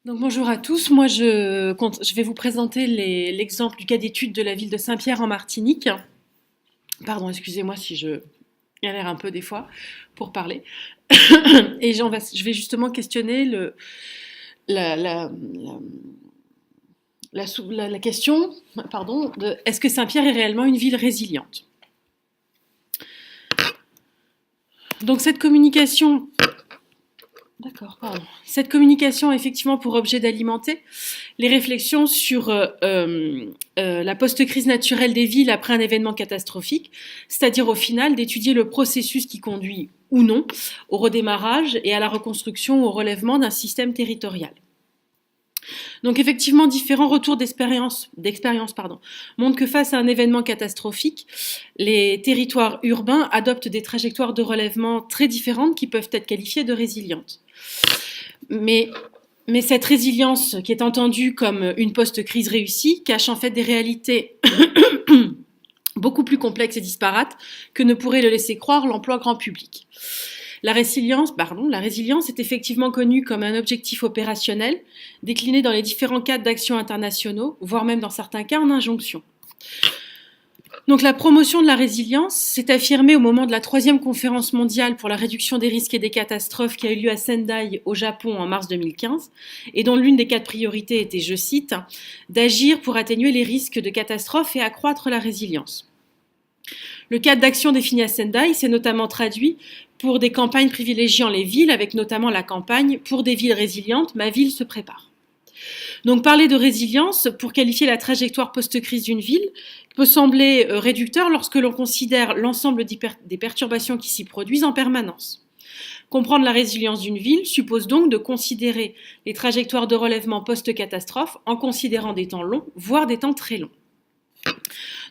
Donc bonjour à tous, moi je vais vous présenter l'exemple du cas d'étude de la ville de Saint-Pierre en Martinique. Pardon, excusez-moi si je galère un peu des fois pour parler. Et je vais justement questionner la, la, la question pardon, de est-ce que Saint-Pierre est réellement une ville résiliente. Donc cette communication D'accord, pardon. Cette communication a effectivement pour objet d'alimenter les réflexions sur la post-crise naturelle des villes après un événement catastrophique, c'est-à-dire au final d'étudier le processus qui conduit ou non au redémarrage et à la reconstruction ou au relèvement d'un système territorial. Donc effectivement, différents retours d'expérience montrent que face à un événement catastrophique, les territoires urbains adoptent des trajectoires de relèvement très différentes qui peuvent être qualifiées de résilientes. Mais cette résilience qui est entendue comme une post-crise réussie cache en fait des réalités beaucoup plus complexes et disparates que ne pourrait le laisser croire l'emploi grand public. La résilience est effectivement connue comme un objectif opérationnel décliné dans les différents cadres d'action internationaux, voire même dans certains cas en injonction. Donc la promotion de la résilience s'est affirmée au moment de la 3e conférence mondiale pour la réduction des risques et des catastrophes qui a eu lieu à Sendai au Japon en mars 2015 et dont l'une des 4 priorités était, je cite, d'agir pour atténuer les risques de catastrophes et accroître la résilience. Le cadre d'action défini à Sendai s'est notamment traduit pour des campagnes privilégiant les villes, avec notamment la campagne « Pour des villes résilientes, ma ville se prépare ». Donc parler de résilience pour qualifier la trajectoire post-crise d'une ville peut sembler réducteur lorsque l'on considère l'ensemble des perturbations qui s'y produisent en permanence. Comprendre la résilience d'une ville suppose donc de considérer les trajectoires de relèvement post-catastrophe en considérant des temps longs, voire des temps très longs.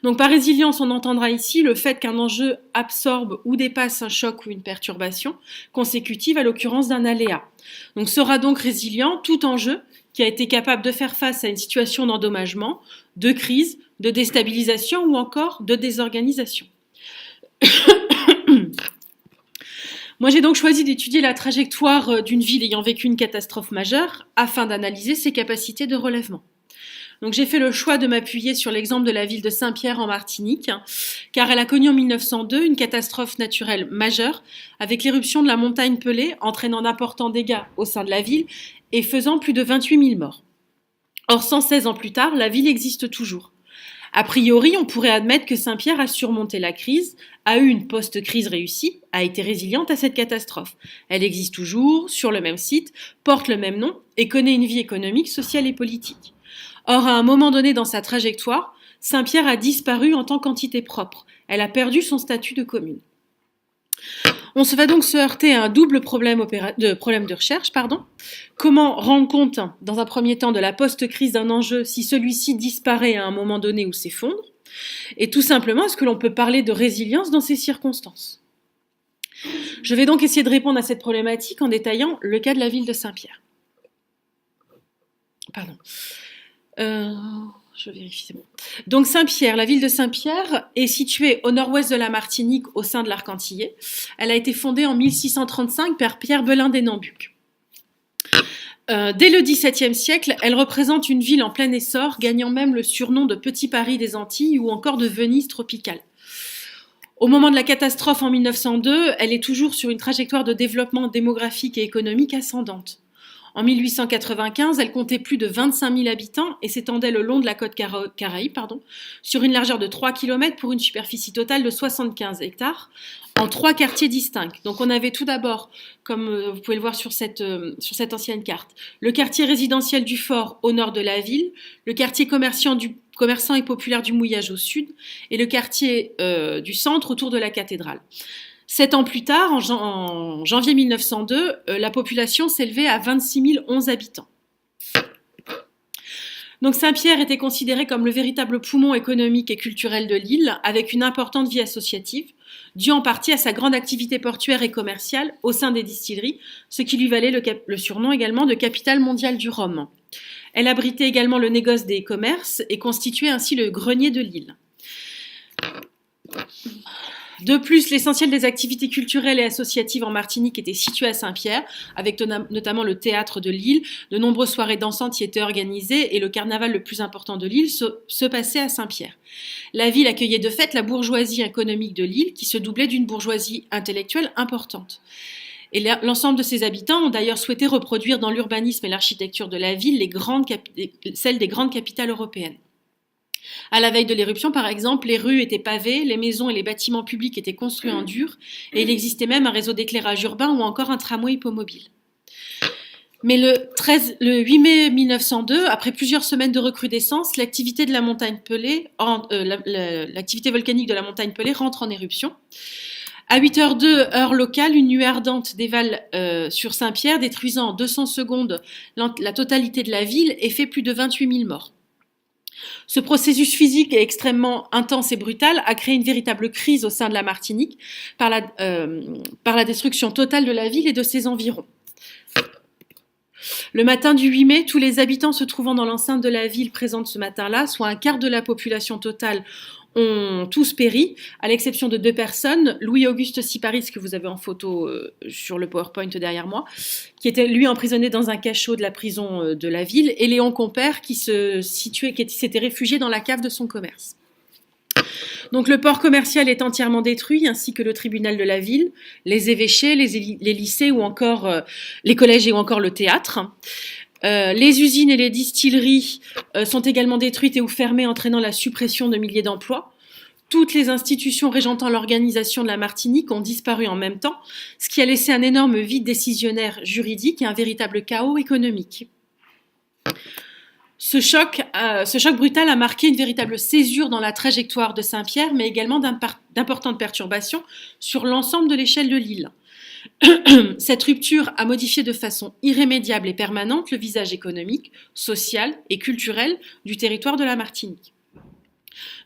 Donc par résilience, on entendra ici le fait qu'un enjeu absorbe ou dépasse un choc ou une perturbation consécutive à l'occurrence d'un aléa. Donc sera donc résilient tout enjeu qui a été capable de faire face à une situation d'endommagement, de crise, de déstabilisation ou encore de désorganisation. Moi, j'ai donc choisi d'étudier la trajectoire d'une ville ayant vécu une catastrophe majeure afin d'analyser ses capacités de relèvement. Donc j'ai fait le choix de m'appuyer sur l'exemple de la ville de Saint-Pierre en Martinique, car elle a connu en 1902 une catastrophe naturelle majeure avec l'éruption de la montagne Pelée, entraînant d'importants dégâts au sein de la ville et faisant plus de 28 000 morts. Or, 116 ans plus tard, la ville existe toujours. A priori, on pourrait admettre que Saint-Pierre a surmonté la crise, a eu une post-crise réussie, a été résiliente à cette catastrophe. Elle existe toujours, sur le même site, porte le même nom et connaît une vie économique, sociale et politique. Or, à un moment donné dans sa trajectoire, Saint-Pierre a disparu en tant qu'entité propre. Elle a perdu son statut de commune. On se va donc se heurter à un double problème de recherche. Comment rendre compte, dans un premier temps, de la post-crise d'un enjeu si celui-ci disparaît à un moment donné ou s'effondre? Et tout simplement, est-ce que l'on peut parler de résilience dans ces circonstances? Je vais donc essayer de répondre à cette problématique en détaillant le cas de la ville de Saint-Pierre. Je vérifie, c'est bon. Donc Saint-Pierre, la ville de Saint-Pierre est située au nord-ouest de la Martinique, au sein de l'arc antillais. Elle a été fondée en 1635 par Pierre Belin des Nambucques. Dès le XVIIe siècle, elle représente une ville en plein essor, gagnant même le surnom de Petit Paris des Antilles ou encore de Venise tropicale. Au moment de la catastrophe en 1902, elle est toujours sur une trajectoire de développement démographique et économique ascendante. En 1895, elle comptait plus de 25 000 habitants et s'étendait le long de la côte Caraïbe, sur une largeur de 3 km pour une superficie totale de 75 hectares, en 3 quartiers distincts. Donc on avait tout d'abord, comme vous pouvez le voir sur cette ancienne carte, le quartier résidentiel du Fort au nord de la ville, le quartier commerçant et populaire du Mouillage au sud, et le quartier du centre autour de la cathédrale. 7 ans plus tard, en janvier 1902, la population s'élevait à 26 011 habitants. Donc Saint-Pierre était considéré comme le véritable poumon économique et culturel de l'île, avec une importante vie associative, due en partie à sa grande activité portuaire et commerciale au sein des distilleries, ce qui lui valait le surnom également de capitale mondiale du rhum. Elle abritait également le négoce des commerces et constituait ainsi le grenier de l'île. De plus, l'essentiel des activités culturelles et associatives en Martinique était situé à Saint-Pierre, avec notamment le théâtre de l'île. De nombreuses soirées dansantes y étaient organisées et le carnaval le plus important de l'île se passait à Saint-Pierre. La ville accueillait de fait la bourgeoisie économique de l'île qui se doublait d'une bourgeoisie intellectuelle importante. Et l'ensemble de ses habitants ont d'ailleurs souhaité reproduire dans l'urbanisme et l'architecture de la ville celles des grandes capitales européennes. À la veille de l'éruption, par exemple, les rues étaient pavées, les maisons et les bâtiments publics étaient construits en dur, et il existait même un réseau d'éclairage urbain ou encore un tramway hippomobile. Mais le 8 mai 1902, après plusieurs semaines de recrudescence, l'activité l'activité volcanique de la montagne Pelée rentre en éruption. À 8h02, heure locale, une nuée ardente dévale sur Saint-Pierre, détruisant en 200 secondes la totalité de la ville et fait plus de 28 000 morts. Ce processus physique extrêmement intense et brutal a créé une véritable crise au sein de la Martinique par la destruction totale de la ville et de ses environs. Le matin du 8 mai, tous les habitants se trouvant dans l'enceinte de la ville présente ce matin-là, soit un quart de la population totale, ont tous péri, à l'exception de 2 personnes, Louis-Auguste Siparis, que vous avez en photo sur le PowerPoint derrière moi, qui était lui emprisonné dans un cachot de la prison de la ville, et Léon Compère, qui s'était réfugié dans la cave de son commerce. Donc le port commercial est entièrement détruit, ainsi que le tribunal de la ville, les évêchés, les lycées ou encore les collèges et ou encore le théâtre. Les usines et les distilleries sont également détruites et ou fermées, entraînant la suppression de milliers d'emplois. Toutes les institutions régentant l'organisation de la Martinique ont disparu en même temps, ce qui a laissé un énorme vide décisionnaire juridique et un véritable chaos économique. Ce choc brutal a marqué une véritable césure dans la trajectoire de Saint-Pierre, mais également d'importantes perturbations sur l'ensemble de l'échelle de l'île. Cette rupture a modifié de façon irrémédiable et permanente le visage économique, social et culturel du territoire de la Martinique.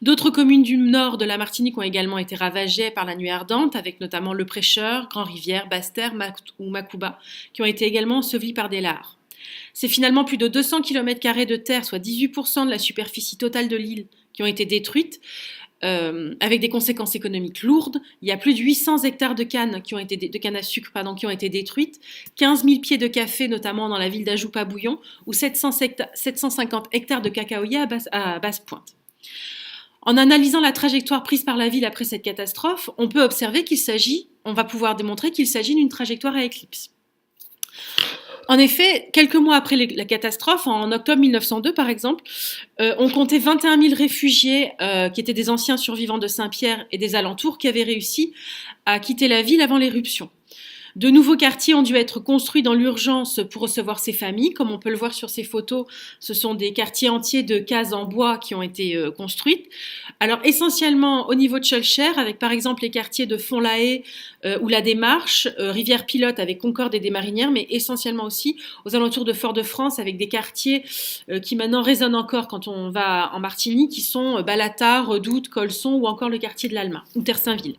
D'autres communes du nord de la Martinique ont également été ravagées par la nuée ardente, avec notamment Le Prêcheur, Grand-Rivière, Basse-Terre ou Macouba, qui ont été également ensevelies par des lares. C'est finalement plus de 200 km² de terre, soit 18% de la superficie totale de l'île, qui ont été détruites, avec des conséquences économiques lourdes. Il y a plus de 800 hectares de canne à sucre qui ont été détruites, 15 000 pieds de café, notamment dans la ville d'Ajoupa-Bouillon, ou 750 hectares de cacaoyers à basse pointe. En analysant la trajectoire prise par la ville après cette catastrophe, on peut observer on va pouvoir démontrer qu'il s'agit d'une trajectoire à éclipse. En effet, quelques mois après la catastrophe, en octobre 1902 par exemple, on comptait 21 000 réfugiés qui étaient des anciens survivants de Saint-Pierre et des alentours qui avaient réussi à quitter la ville avant l'éruption. De nouveaux quartiers ont dû être construits dans l'urgence pour recevoir ces familles. Comme on peut le voir sur ces photos, ce sont des quartiers entiers de cases en bois qui ont été construites. Alors essentiellement au niveau de Schœlcher, avec par exemple les quartiers de Font-la-Haye ou La Démarche, Rivière-Pilote avec Concorde et des Marinières, mais essentiellement aussi aux alentours de Fort-de-France avec des quartiers qui maintenant résonnent encore quand on va en Martinique, qui sont Balata, Redoute, Colson ou encore le quartier de l'Alma ou Terre-Saint-Ville.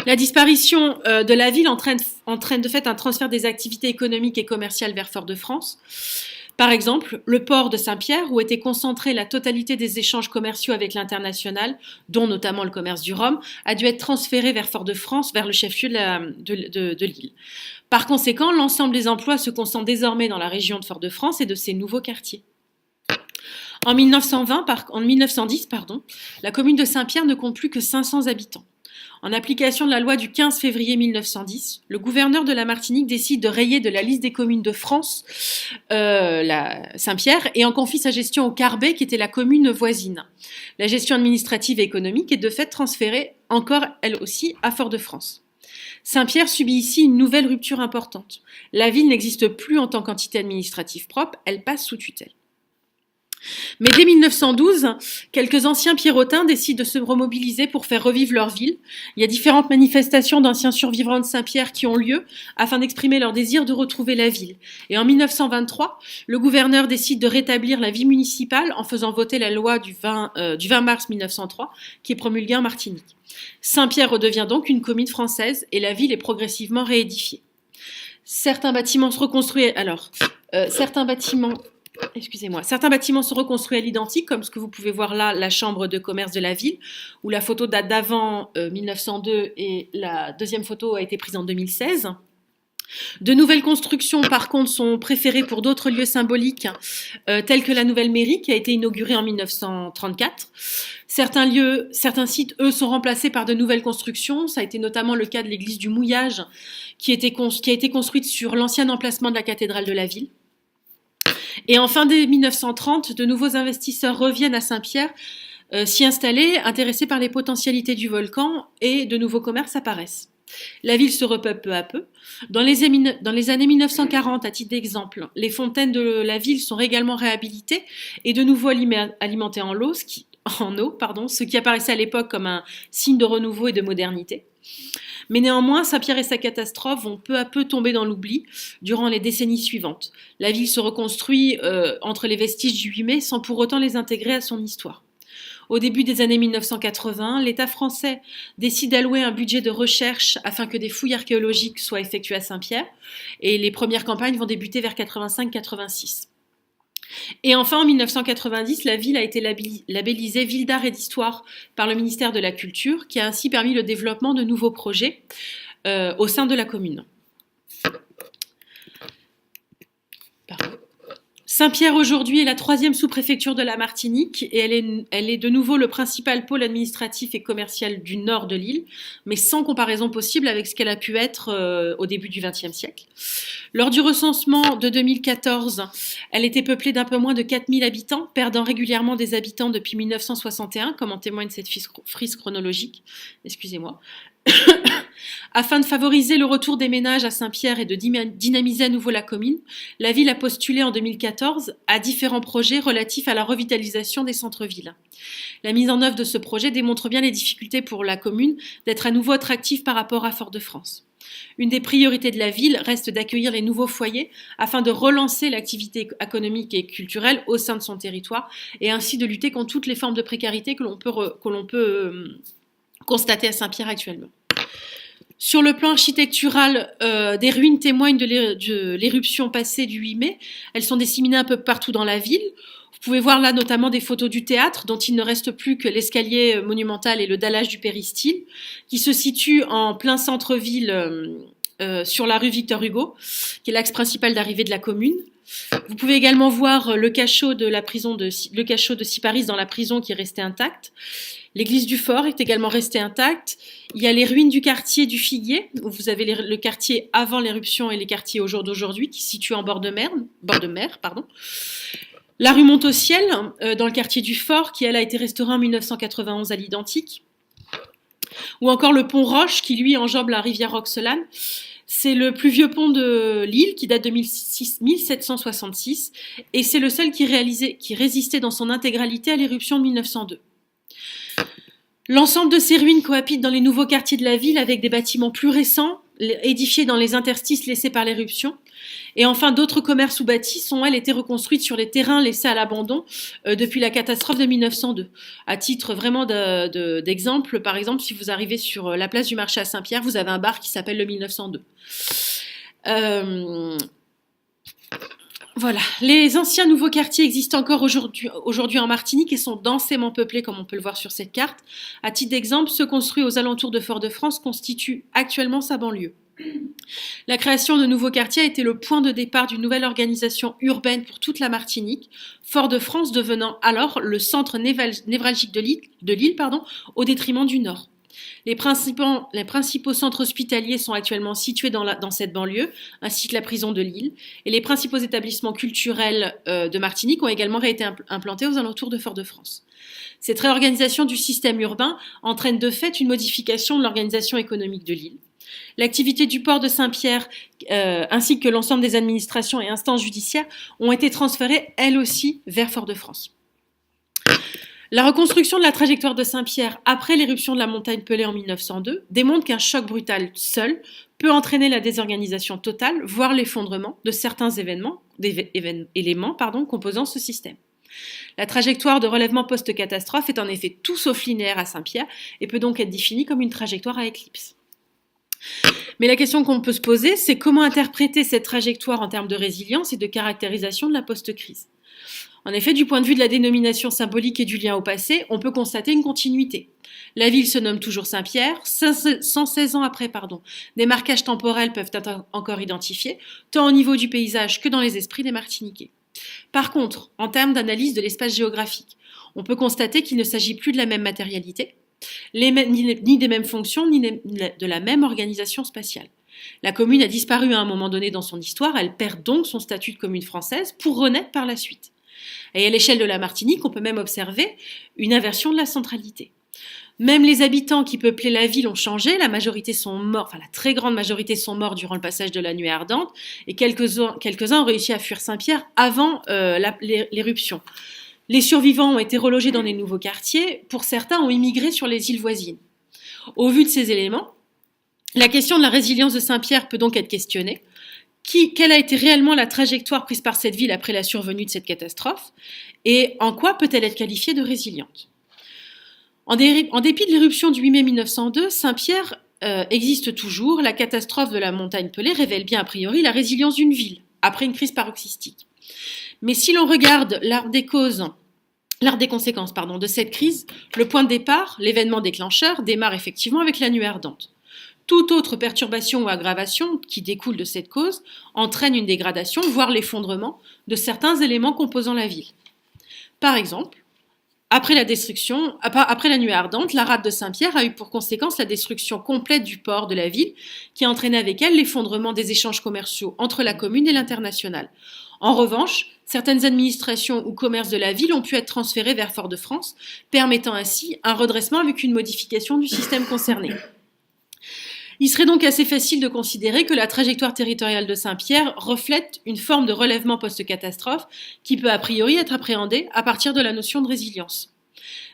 La disparition de la ville entraîne de fait un transfert des activités économiques et commerciales vers Fort-de-France. Par exemple, le port de Saint-Pierre, où était concentrée la totalité des échanges commerciaux avec l'international, dont notamment le commerce du rhum, a dû être transféré vers Fort-de-France, vers le chef-lieu de l'île. Par conséquent, l'ensemble des emplois se concentrent désormais dans la région de Fort-de-France et de ses nouveaux quartiers. En 1910, la commune de Saint-Pierre ne compte plus que 500 habitants. En application de la loi du 15 février 1910, le gouverneur de la Martinique décide de rayer de la liste des communes de France Saint-Pierre et en confie sa gestion au Carbet, qui était la commune voisine. La gestion administrative et économique est de fait transférée encore, elle aussi, à Fort-de-France. Saint-Pierre subit ici une nouvelle rupture importante. La ville n'existe plus en tant qu'entité administrative propre, elle passe sous tutelle. Mais dès 1912, quelques anciens pierrotins décident de se remobiliser pour faire revivre leur ville. Il y a différentes manifestations d'anciens survivants de Saint-Pierre qui ont lieu afin d'exprimer leur désir de retrouver la ville. Et en 1923, le gouverneur décide de rétablir la vie municipale en faisant voter la loi du 20 mars 1903 qui est promulguée en Martinique. Saint-Pierre redevient donc une commune française et la ville est progressivement réédifiée. Certains bâtiments se reconstruisent. Certains bâtiments Excusez-moi. Certains bâtiments sont reconstruits à l'identique, comme ce que vous pouvez voir là, la chambre de commerce de la ville, où la photo date d'avant 1902 et la deuxième photo a été prise en 2016. De nouvelles constructions, par contre, sont préférées pour d'autres lieux symboliques, tels que la nouvelle mairie, qui a été inaugurée en 1934. Certains sites, eux, sont remplacés par de nouvelles constructions. Ça a été notamment le cas de l'église du Mouillage, qui a été construite sur l'ancien emplacement de la cathédrale de la ville. Et en fin des 1930, de nouveaux investisseurs reviennent à Saint-Pierre s'y installer, intéressés par les potentialités du volcan, et de nouveaux commerces apparaissent. La ville se repeuple peu à peu. Dans les années 1940, à titre d'exemple, les fontaines de la ville sont également réhabilitées et de nouveau alimentées en eau, ce qui apparaissait à l'époque comme un signe de renouveau et de modernité. Mais néanmoins, Saint-Pierre et sa catastrophe vont peu à peu tomber dans l'oubli durant les décennies suivantes. La ville se reconstruit entre les vestiges du 8 mai sans pour autant les intégrer à son histoire. Au début des années 1980, l'État français décide d'allouer un budget de recherche afin que des fouilles archéologiques soient effectuées à Saint-Pierre, et les premières campagnes vont débuter vers 85-86. Et enfin, en 1990, la ville a été labellisée Ville d'art et d'histoire par le ministère de la Culture, qui a ainsi permis le développement de nouveaux projets au sein de la commune. Pardon. Saint-Pierre aujourd'hui est la 3e sous-préfecture de la Martinique et elle est de nouveau le principal pôle administratif et commercial du nord de l'île, mais sans comparaison possible avec ce qu'elle a pu être au début du XXe siècle. Lors du recensement de 2014, elle était peuplée d'un peu moins de 4000 habitants, perdant régulièrement des habitants depuis 1961, comme en témoigne cette frise chronologique. Excusez-moi. Afin de favoriser le retour des ménages à Saint-Pierre et de dynamiser à nouveau la commune, la ville a postulé en 2014 à différents projets relatifs à la revitalisation des centres-villes. La mise en œuvre de ce projet démontre bien les difficultés pour la commune d'être à nouveau attractive par rapport à Fort-de-France. Une des priorités de la ville reste d'accueillir les nouveaux foyers afin de relancer l'activité économique et culturelle au sein de son territoire et ainsi de lutter contre toutes les formes de précarité que l'on peut constater à Saint-Pierre actuellement. Sur le plan architectural, des ruines témoignent de l'éruption passée du 8 mai. Elles sont disséminées un peu partout dans la ville. Vous pouvez voir là notamment des photos du théâtre, dont il ne reste plus que l'escalier monumental et le dallage du péristyle, qui se situe en plein centre-ville sur la rue Victor Hugo, qui est l'axe principal d'arrivée de la commune. Vous pouvez également voir le cachot de Cyparis dans la prison qui est resté intact. L'église du Fort est également restée intacte. Il y a les ruines du quartier du Figuier, où vous avez le quartier avant l'éruption et les quartiers au jour d'aujourd'hui, qui se situent en bord de mer. La rue Montautiel, dans le quartier du Fort, qui elle a été restaurée en 1991 à l'identique. Ou encore le pont Roche, qui lui enjambe la rivière Roxelane. C'est le plus vieux pont de l'île, qui date de 1766, et c'est le seul qui résistait dans son intégralité à l'éruption de 1902. L'ensemble de ces ruines cohabitent dans les nouveaux quartiers de la ville avec des bâtiments plus récents, édifiés dans les interstices laissés par l'éruption. Et enfin, d'autres commerces ou bâtis sont, elles, été reconstruites sur les terrains laissés à l'abandon depuis la catastrophe de 1902. À titre vraiment d'exemple, par exemple, si vous arrivez sur la place du marché à Saint-Pierre, vous avez un bar qui s'appelle le 1902. Voilà. Les anciens nouveaux quartiers existent encore aujourd'hui en Martinique et sont densément peuplés, comme on peut le voir sur cette carte. À titre d'exemple, ceux construits aux alentours de Fort-de-France constituent actuellement sa banlieue. La création de nouveaux quartiers a été le point de départ d'une nouvelle organisation urbaine pour toute la Martinique, Fort-de-France devenant alors le centre névralgique de l'île, au détriment du Nord. Les principaux centres hospitaliers sont actuellement situés dans cette banlieue, ainsi que la prison de Lille. Et les principaux établissements culturels de Martinique ont également été implantés aux alentours de Fort-de-France. Cette réorganisation du système urbain entraîne de fait une modification de l'organisation économique de l'île. L'activité du port de Saint-Pierre, ainsi que l'ensemble des administrations et instances judiciaires, ont été transférées, elles aussi, vers Fort-de-France. La reconstruction de la trajectoire de Saint-Pierre après l'éruption de la montagne Pelée en 1902 démontre qu'un choc brutal seul peut entraîner la désorganisation totale, voire l'effondrement de certains éléments composant ce système. La trajectoire de relèvement post-catastrophe est en effet tout sauf linéaire à Saint-Pierre et peut donc être définie comme une trajectoire à éclipse. Mais la question qu'on peut se poser, c'est comment interpréter cette trajectoire en termes de résilience et de caractérisation de la post-crise. En effet, du point de vue de la dénomination symbolique et du lien au passé, on peut constater une continuité. La ville se nomme toujours Saint-Pierre, 116 ans après, des marquages temporels peuvent être encore identifiés, tant au niveau du paysage que dans les esprits des Martiniquais. Par contre, en termes d'analyse de l'espace géographique, on peut constater qu'il ne s'agit plus de la même matérialité, ni des mêmes fonctions, ni de la même organisation spatiale. La commune a disparu à un moment donné dans son histoire, elle perd donc son statut de commune française pour renaître par la suite. Et à l'échelle de la Martinique, on peut même observer une inversion de la centralité. Même les habitants qui peuplaient la ville ont changé, la très grande majorité sont morts durant le passage de la nuée ardente, et quelques-uns ont réussi à fuir Saint-Pierre avant l'éruption. Les survivants ont été relogés dans des nouveaux quartiers, pour certains ont immigré sur les îles voisines. Au vu de ces éléments, la question de la résilience de Saint-Pierre peut donc être questionnée. Quelle a été réellement la trajectoire prise par cette ville après la survenue de cette catastrophe et en quoi peut-elle être qualifiée de résiliente? En dépit de l'éruption du 8 mai 1902, Saint-Pierre existe toujours. La catastrophe de la montagne Pelée révèle bien a priori la résilience d'une ville après une crise paroxystique. Mais si l'on regarde l'art des conséquences de cette crise, le point de départ, l'événement déclencheur, démarre effectivement avec la nuée ardente. Toute autre perturbation ou aggravation qui découle de cette cause entraîne une dégradation, voire l'effondrement de certains éléments composant la ville. Par exemple, après la nuée ardente, la rade de Saint-Pierre a eu pour conséquence la destruction complète du port de la ville, qui a entraîné avec elle l'effondrement des échanges commerciaux entre la commune et l'international. En revanche, certaines administrations ou commerces de la ville ont pu être transférés vers Fort-de-France, permettant ainsi un redressement avec une modification du système concerné. Il serait donc assez facile de considérer que la trajectoire territoriale de Saint-Pierre reflète une forme de relèvement post-catastrophe qui peut a priori être appréhendée à partir de la notion de résilience.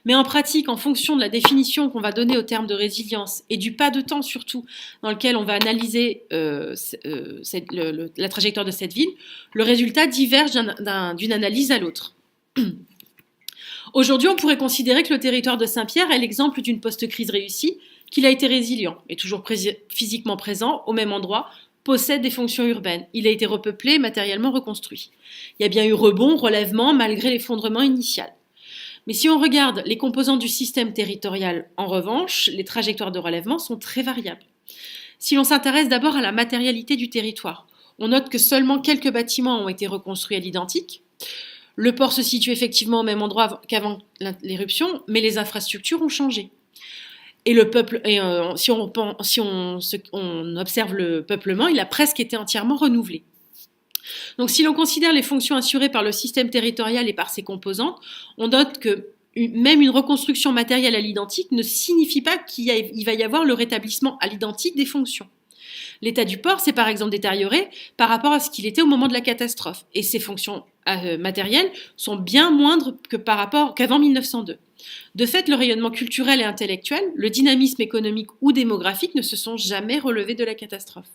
Mais en pratique, en fonction de la définition qu'on va donner au terme de résilience et du pas de temps surtout dans lequel on va analyser la trajectoire de cette ville, le résultat diverge d'une analyse à l'autre. Aujourd'hui, on pourrait considérer que le territoire de Saint-Pierre est l'exemple d'une post-crise réussie, qu'il a été résilient, est toujours physiquement présent au même endroit, possède des fonctions urbaines. Il a été repeuplé, matériellement reconstruit. Il y a bien eu rebond, relèvement, malgré l'effondrement initial. Mais si on regarde les composantes du système territorial, en revanche, les trajectoires de relèvement sont très variables. Si l'on s'intéresse d'abord à la matérialité du territoire, on note que seulement quelques bâtiments ont été reconstruits à l'identique. Le port se situe effectivement au même endroit qu'avant l'éruption, mais les infrastructures ont changé. Et le peuple, si on observe le peuplement, il a presque été entièrement renouvelé. Donc si l'on considère les fonctions assurées par le système territorial et par ses composantes, on note que même une reconstruction matérielle à l'identique ne signifie pas qu'il va y avoir le rétablissement à l'identique des fonctions. L'état du port s'est par exemple détérioré par rapport à ce qu'il était au moment de la catastrophe, et ses fonctions matérielles sont bien moindres qu'avant 1902. De fait, le rayonnement culturel et intellectuel, le dynamisme économique ou démographique ne se sont jamais relevés de la catastrophe.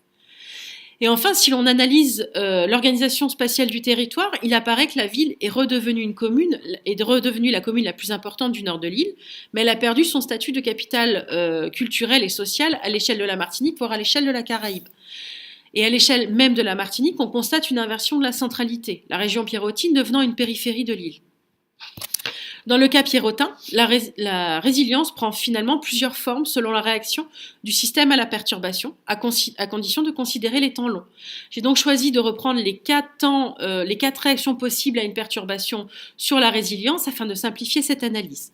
Et enfin, si l'on analyse l'organisation spatiale du territoire, il apparaît que la ville est redevenue la commune la plus importante du nord de l'île, mais elle a perdu son statut de capitale culturelle et sociale à l'échelle de la Martinique, voire à l'échelle de la Caraïbe. Et à l'échelle même de la Martinique, on constate une inversion de la centralité, la région pierrotine devenant une périphérie de l'île. Dans le cas pierrotin, la résilience prend finalement plusieurs formes selon la réaction du système à la perturbation, à condition de considérer les temps longs. J'ai donc choisi de reprendre les quatre réactions possibles à une perturbation sur la résilience afin de simplifier cette analyse.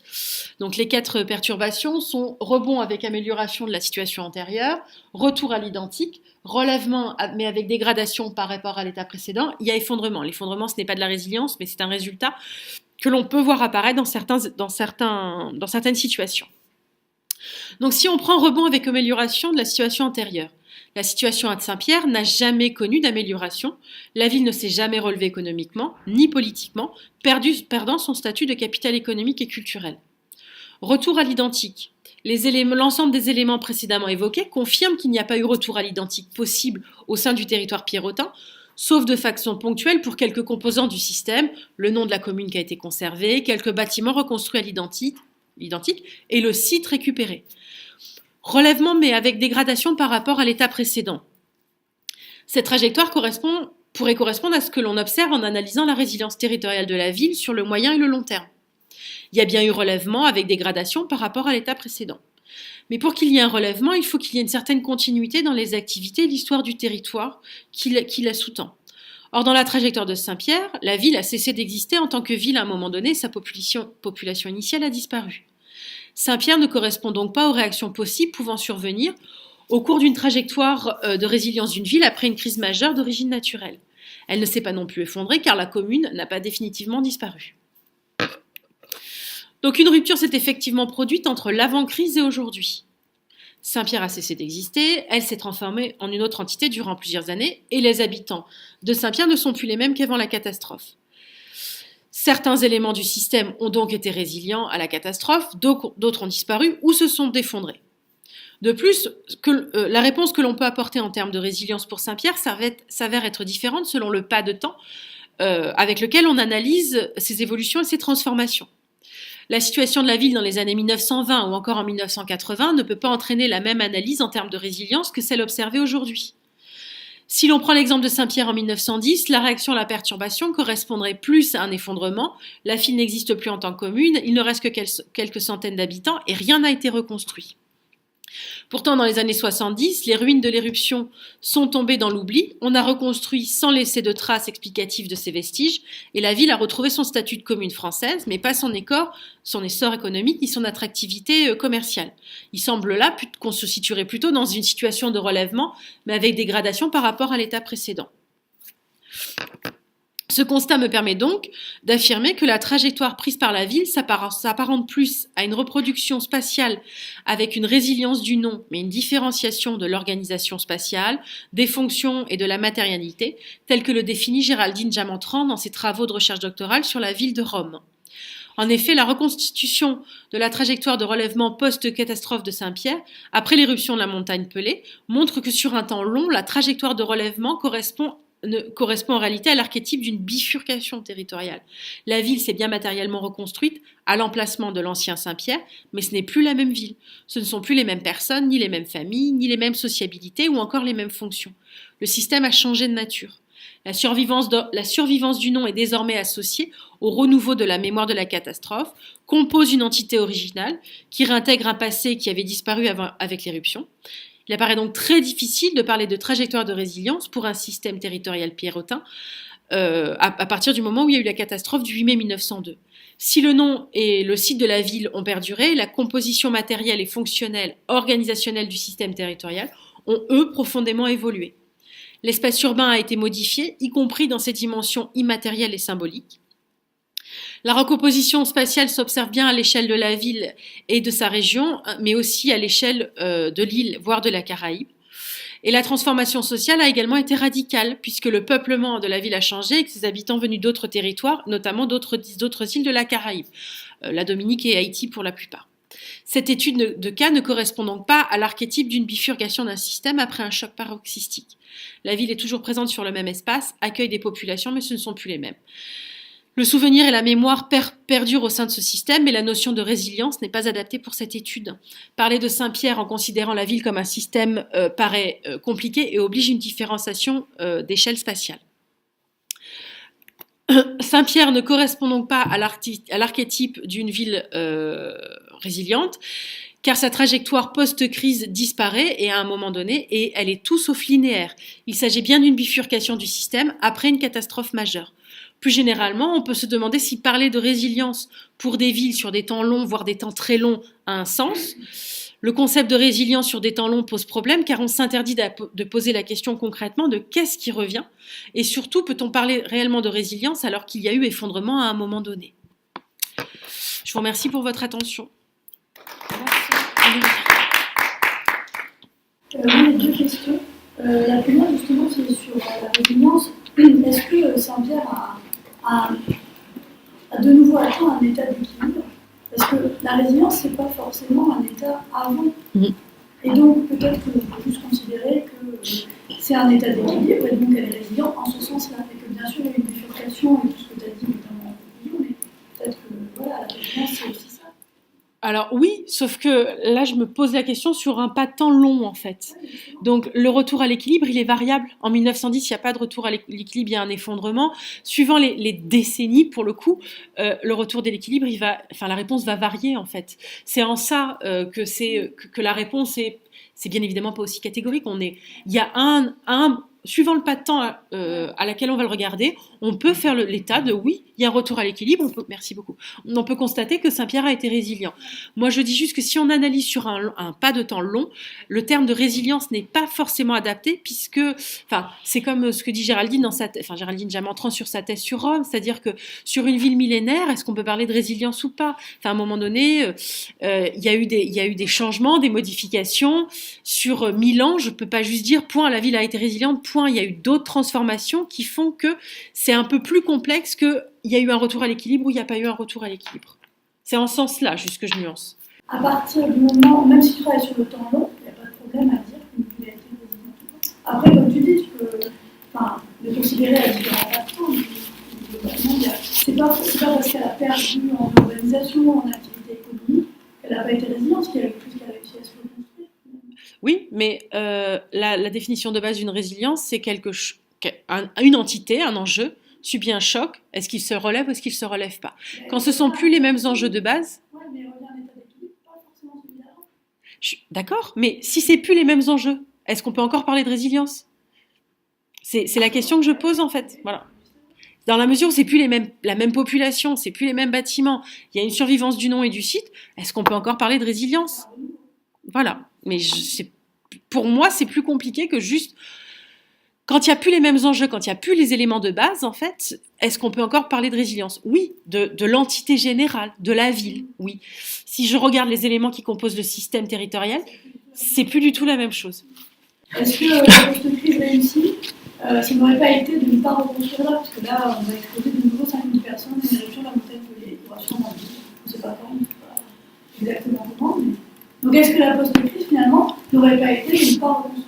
Donc les 4 perturbations sont rebond avec amélioration de la situation antérieure, retour à l'identique, relèvement mais avec dégradation par rapport à l'état précédent, il y a effondrement. L'effondrement, ce n'est pas de la résilience, mais c'est un résultat que l'on peut voir apparaître dans certaines situations. Donc si on prend rebond avec amélioration de la situation antérieure, la situation à Saint-Pierre n'a jamais connu d'amélioration, la ville ne s'est jamais relevée économiquement, ni politiquement, perdant son statut de capitale économique et culturelle. Retour à l'identique. L'ensemble des éléments précédemment évoqués confirment qu'il n'y a pas eu retour à l'identique possible au sein du territoire pierrotin, sauf de façon ponctuelle pour quelques composants du système, le nom de la commune qui a été conservé, quelques bâtiments reconstruits à l'identique et le site récupéré. Relèvement, mais avec dégradation par rapport à l'état précédent. Cette trajectoire pourrait correspondre à ce que l'on observe en analysant la résilience territoriale de la ville sur le moyen et le long terme. Il y a bien eu relèvement avec dégradation par rapport à l'état précédent. Mais pour qu'il y ait un relèvement, il faut qu'il y ait une certaine continuité dans les activités et l'histoire du territoire qui la sous-tend. Or, dans la trajectoire de Saint-Pierre, la ville a cessé d'exister en tant que ville à un moment donné, sa population initiale a disparu. Saint-Pierre ne correspond donc pas aux réactions possibles pouvant survenir au cours d'une trajectoire de résilience d'une ville après une crise majeure d'origine naturelle. Elle ne s'est pas non plus effondrée car la commune n'a pas définitivement disparu. Donc une rupture s'est effectivement produite entre l'avant-crise et aujourd'hui. Saint-Pierre a cessé d'exister, elle s'est transformée en une autre entité durant plusieurs années et les habitants de Saint-Pierre ne sont plus les mêmes qu'avant la catastrophe. Certains éléments du système ont donc été résilients à la catastrophe, d'autres ont disparu ou se sont effondrés. De plus, la réponse que l'on peut apporter en termes de résilience pour Saint-Pierre s'avère être différente selon le pas de temps avec lequel on analyse ses évolutions et ses transformations. La situation de la ville dans les années 1920 ou encore en 1980 ne peut pas entraîner la même analyse en termes de résilience que celle observée aujourd'hui. Si l'on prend l'exemple de Saint-Pierre en 1910, la réaction à la perturbation correspondrait plus à un effondrement, la ville n'existe plus en tant que commune, il ne reste que quelques centaines d'habitants et rien n'a été reconstruit. Pourtant, dans les années 70, les ruines de l'éruption sont tombées dans l'oubli, on a reconstruit sans laisser de traces explicatives de ces vestiges, et la ville a retrouvé son statut de commune française, mais pas son essor économique ni son attractivité commerciale. Il semble là qu'on se situerait plutôt dans une situation de relèvement, mais avec dégradation par rapport à l'état précédent. Ce constat me permet donc d'affirmer que la trajectoire prise par la ville s'apparente plus à une reproduction spatiale avec une résilience du nom, mais une différenciation de l'organisation spatiale, des fonctions et de la matérialité, tel que le définit Géraldine Diamantran dans ses travaux de recherche doctorale sur la ville de Rome. En effet, la reconstitution de la trajectoire de relèvement post-catastrophe de Saint-Pierre, après l'éruption de la montagne Pelée, montre que sur un temps long, la trajectoire de relèvement correspond en réalité à l'archétype d'une bifurcation territoriale. La ville s'est bien matériellement reconstruite à l'emplacement de l'ancien Saint-Pierre, mais ce n'est plus la même ville. Ce ne sont plus les mêmes personnes, ni les mêmes familles, ni les mêmes sociabilités ou encore les mêmes fonctions. Le système a changé de nature. La survivance du nom est désormais associée au renouveau de la mémoire de la catastrophe, compose une entité originale qui réintègre un passé qui avait disparu avec l'éruption. Il apparaît donc très difficile de parler de trajectoire de résilience pour un système territorial pierrotin à partir du moment où il y a eu la catastrophe du 8 mai 1902. Si le nom et le site de la ville ont perduré, la composition matérielle et fonctionnelle, organisationnelle du système territorial ont, eux, profondément évolué. L'espace urbain a été modifié, y compris dans ses dimensions immatérielles et symboliques. La recomposition spatiale s'observe bien à l'échelle de la ville et de sa région, mais aussi à l'échelle de l'île, voire de la Caraïbe. Et la transformation sociale a également été radicale, puisque le peuplement de la ville a changé et que ses habitants venus d'autres territoires, notamment d'autres îles de la Caraïbe, la Dominique et Haïti pour la plupart. Cette étude de cas ne correspond donc pas à l'archétype d'une bifurcation d'un système après un choc paroxystique. La ville est toujours présente sur le même espace, accueille des populations, mais ce ne sont plus les mêmes. Le souvenir et la mémoire perdurent au sein de ce système, mais la notion de résilience n'est pas adaptée pour cette étude. Parler de Saint-Pierre en considérant la ville comme un système paraît compliqué et oblige une différenciation d'échelle spatiale. Saint-Pierre ne correspond donc pas à l'archétype d'une ville résiliente, car sa trajectoire post-crise disparaît et à un moment donné, et elle est tout sauf linéaire. Il s'agit bien d'une bifurcation du système après une catastrophe majeure. Plus généralement, on peut se demander si parler de résilience pour des villes sur des temps longs, voire des temps très longs, a un sens. Le concept de résilience sur des temps longs pose problème car on s'interdit de poser la question concrètement de qu'est-ce qui revient et surtout peut-on parler réellement de résilience alors qu'il y a eu effondrement à un moment donné. Je vous remercie pour votre attention. J'ai deux questions. La première justement c'est sur la résilience. Est-ce que Saint-Pierre a de nouveau atteint un état d'équilibre? Parce que la résilience, c'est pas forcément un état avant. Et donc, peut-être qu'on peut plus considérer que c'est un état d'équilibre et donc elle est résiliente en ce sens-là. Et que bien sûr, il y a une bifurcation et tout ce que tu as dit, notamment en conclusion, mais peut-être que voilà, la résilience, c'est aussi ça. Alors oui, sauf que là, je me pose la question sur un pas de temps long, en fait. Ouais, justement. Donc le retour à l'équilibre, il est variable. En 1910, il n'y a pas de retour à l'équilibre, il y a un effondrement. Suivant les décennies, pour le coup, le retour de l'équilibre, enfin, la réponse va varier, en fait. C'est en ça que la réponse c'est bien évidemment pas aussi catégorique. Il y a suivant le pas de temps à laquelle on va le regarder, on peut faire l'état de oui, il y a un retour à l'équilibre. Merci beaucoup. On peut constater que Saint-Pierre a été résilient. Moi, je dis juste que si on analyse sur un pas de temps long, le terme de résilience n'est pas forcément adapté puisque, enfin, c'est comme ce que dit Géraldine Géraldine Jamentran sur sa thèse sur Rome, c'est-à-dire que sur une ville millénaire, est-ce qu'on peut parler de résilience ou pas? Enfin, à un moment donné, il y a eu des changements, des modifications sur 1000 ans. Je peux pas juste dire point, la ville a été résiliente, point. Il y a eu d'autres transformations qui font que c'est un peu plus complexe que il y a eu un retour à l'équilibre ou il n'y a pas eu un retour à l'équilibre. C'est en ce sens-là, juste que je nuance. À partir du moment, même si tu travailles sur le temps long, il n'y a pas de problème à dire qu'une ville a été résidente. Après, comme tu dis, tu peux le considérer à différents facteurs. C'est pas parce qu'elle a perdu en urbanisation, en activité économique, qu'elle n'a pas été résiliente, qu'elle a réussi à se reconstruire. Oui, mais la définition de base d'une résilience, c'est une entité, un enjeu, subit un choc, est-ce qu'il se relève ou est-ce qu'il ne se relève pas? Quand ce ne sont plus les mêmes enjeux de base. Oui, mais regarde l'état d'équilibre, pas forcément celui d'avant. D'accord, mais si c'est plus les mêmes enjeux, est-ce qu'on peut encore parler de résilience? C'est la question que je pose en fait. Voilà. Dans la mesure où c'est plus la même population, c'est plus les mêmes bâtiments, il y a une survivance du nom et du site, est-ce qu'on peut encore parler de résilience? Voilà. Mais pour moi, c'est plus compliqué que juste quand il n'y a plus les mêmes enjeux, quand il n'y a plus les éléments de base, en fait, est-ce qu'on peut encore parler de résilience? Oui, de l'entité générale, de la ville, oui. Si je regarde les éléments qui composent le système territorial, c'est plus du tout la même chose. Est-ce que la post-crise réussie, ça n'aurait pas été de ne pas reconstruire là? Parce que là, on va exposer de nouveau 5000 personnes, une éruption de la montagne Pelée, il y aura sûrement plus. On ne sait pas quand, on ne sait pas exactement comment. Mais... Donc est-ce que la post-crise, finalement, n'aurait pas été de ne pas reconstruire?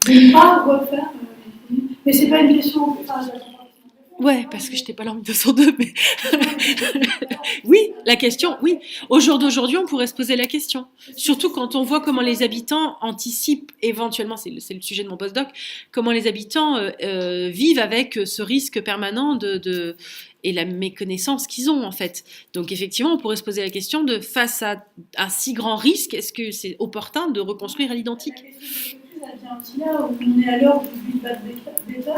De ne pas refaire. Mais c'est pas une question. Ouais, parce que je n'étais pas là en 1902, mais. Oui, la question, oui. Au jour d'aujourd'hui, on pourrait se poser la question. Surtout quand on voit comment les habitants anticipent éventuellement, c'est le sujet de mon postdoc, comment les habitants vivent avec ce risque permanent et la méconnaissance qu'ils ont en fait. Donc effectivement, on pourrait se poser la question de face à un si grand risque, est-ce que c'est opportun de reconstruire à l'identique? Ça vient aussi là où on est à l'heure du bad better.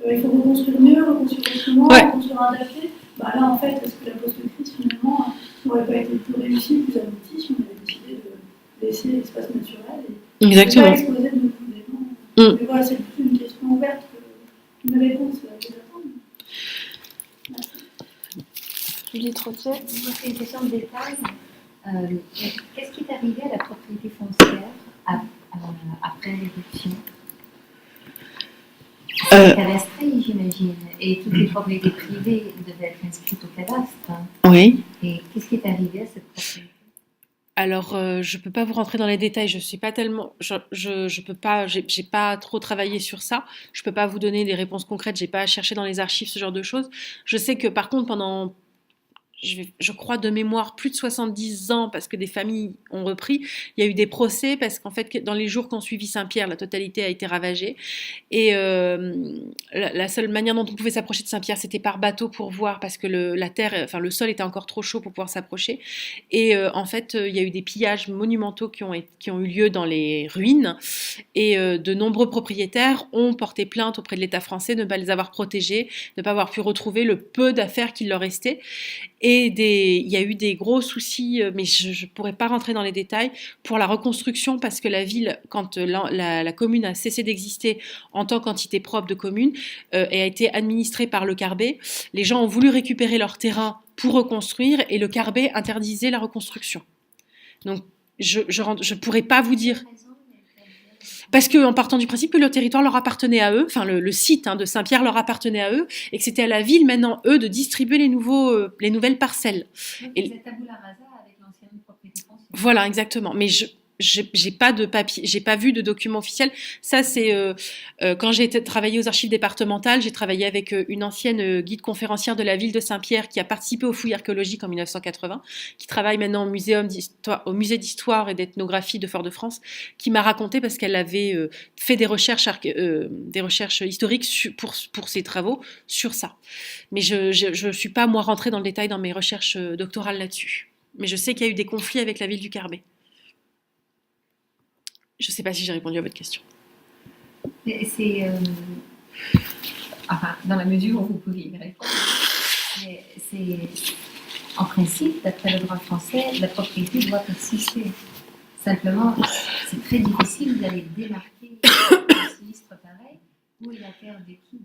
Il faut reconstruire mieux, reconstruire autrement, reconstruire adapté. Là, en fait, est-ce que la post-crise, finalement, n'aurait pas été plus réussie, plus aboutie si on avait décidé de laisser l'espace naturel et de ne pas exposer de nouveaux éléments? Mais voilà, c'est plus une question ouverte qu'une réponse à attendre. Julie Trottier. Moi, c'est une question de détail. Qu'est-ce qui est arrivé à la propriété foncière après l'éruption? C'est cadastré, j'imagine, et toutes les propriétés privées devaient être inscrites au cadastre. Oui. Et qu'est-ce qui est arrivé à cette propriété? Alors, je peux pas vous rentrer dans les détails. Je suis pas tellement, je peux pas, j'ai pas trop travaillé sur ça. Je peux pas vous donner des réponses concrètes. J'ai pas cherché dans les archives ce genre de choses. Je sais que par contre, pendant je crois de mémoire plus de 70 ans parce que des familles ont repris. Il y a eu des procès parce qu'en fait dans les jours qui ont suivi Saint-Pierre, la totalité a été ravagée et la seule manière dont on pouvait s'approcher de Saint-Pierre c'était par bateau pour voir parce que le sol était encore trop chaud pour pouvoir s'approcher et en fait il y a eu des pillages monumentaux qui ont eu lieu dans les ruines et de nombreux propriétaires ont porté plainte auprès de l'État français de ne pas les avoir protégés, de ne pas avoir pu retrouver le peu d'affaires qu'il leur restait. Et il y a eu des gros soucis, mais je ne pourrais pas rentrer dans les détails, pour la reconstruction, parce que la ville, quand la commune a cessé d'exister en tant qu'entité propre de commune, et a été administrée par le Carbet, les gens ont voulu récupérer leur terrain pour reconstruire, et le Carbet interdisait la reconstruction. Donc, je ne pourrais pas vous dire... Parce qu'en partant du principe que le territoire leur appartenait à eux, enfin le site de Saint-Pierre leur appartenait à eux, et que c'était à la ville maintenant, eux, de distribuer les nouvelles parcelles. Donc, et... vous êtes tabula rasa avec l'ancienne propriété foncière. Voilà, exactement. Mais j'ai pas de papier, j'ai pas vu de document officiel. Ça, c'est quand j'ai travaillé aux archives départementales, j'ai travaillé avec une ancienne guide conférencière de la ville de Saint-Pierre qui a participé aux fouilles archéologiques en 1980, qui travaille maintenant au musée d'histoire et d'ethnographie de Fort-de-France, qui m'a raconté parce qu'elle avait fait des recherches historiques pour ses travaux sur ça. Mais je suis pas moi rentrée dans le détail dans mes recherches doctorales là-dessus. Mais je sais qu'il y a eu des conflits avec la ville du Carbet. Je ne sais pas si j'ai répondu à votre question. C'est, enfin, dans la mesure où vous pouvez y répondre, mais c'est, en principe, d'après le droit français, la propriété doit persister. Simplement, c'est très difficile d'aller démarquer un sinistre pareil. Où est la terre de qui?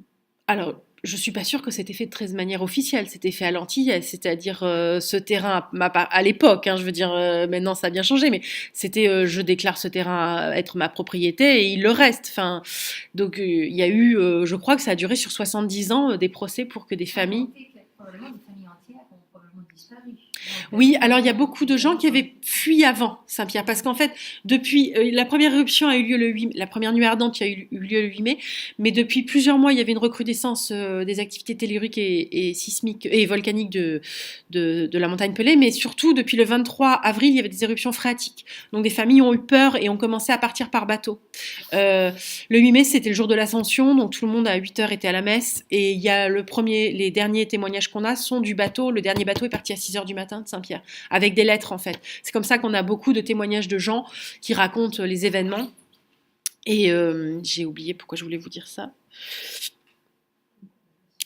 Alors, je ne suis pas sûre que c'était fait de manière officielle. C'était fait à l'antillais, c'est-à-dire ce terrain, à l'époque, hein, je veux dire, maintenant ça a bien changé, mais c'était je déclare ce terrain être ma propriété et il le reste. Enfin, donc il y a eu, je crois que ça a duré sur 70 ans, des procès pour que des familles... Probablement des familles entières ont probablement disparu. Oui, alors il y a beaucoup de gens qui avaient fui avant Saint-Pierre, parce qu'en fait, depuis la première éruption a eu lieu le 8 mai, la première nuit ardente qui a eu lieu le 8 mai, mais depuis plusieurs mois, il y avait une recrudescence des activités telluriques et sismiques et volcaniques de la montagne Pelée, mais surtout depuis le 23 avril, il y avait des éruptions phréatiques. Donc des familles ont eu peur et ont commencé à partir par bateau. Le 8 mai, c'était le jour de l'Ascension, donc tout le monde à 8h était à la messe, et il y a les derniers témoignages qu'on a sont du bateau. Le dernier bateau est parti à 6h du matin de Saint-Pierre, avec des lettres en fait. C'est comme ça qu'on a beaucoup de témoignages de gens qui racontent les événements. Et j'ai oublié pourquoi je voulais vous dire ça.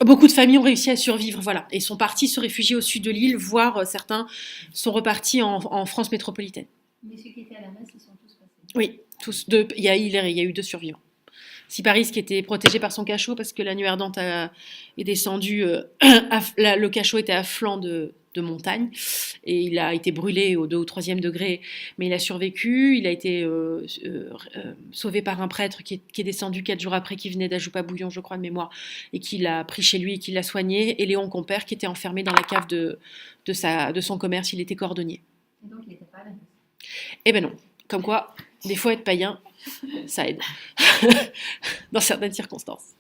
Beaucoup de familles ont réussi à survivre, voilà, et sont partis se réfugier au sud de l'île, voire certains sont repartis en France métropolitaine. Mais ceux qui étaient à la messe, ils sont tous passés. Oui, tous. Il y a eu 2 survivants. Siparis qui était protégé par son cachot parce que la nuit ardente est descendue, le cachot était à flanc de montagne et il a été brûlé au 2 ou 3e degré, mais il a survécu. Il a été sauvé par un prêtre qui est descendu 4 jours après, qui venait d'Ajoupa-Bouillon, je crois, de mémoire, et qui l'a pris chez lui et qui l'a soigné. Et Léon Compère qui était enfermé dans la cave de son commerce, il était cordonnier. Et donc il n'était pas à la messe. Eh ben non, comme quoi, des fois être païen, ça aide dans certaines circonstances.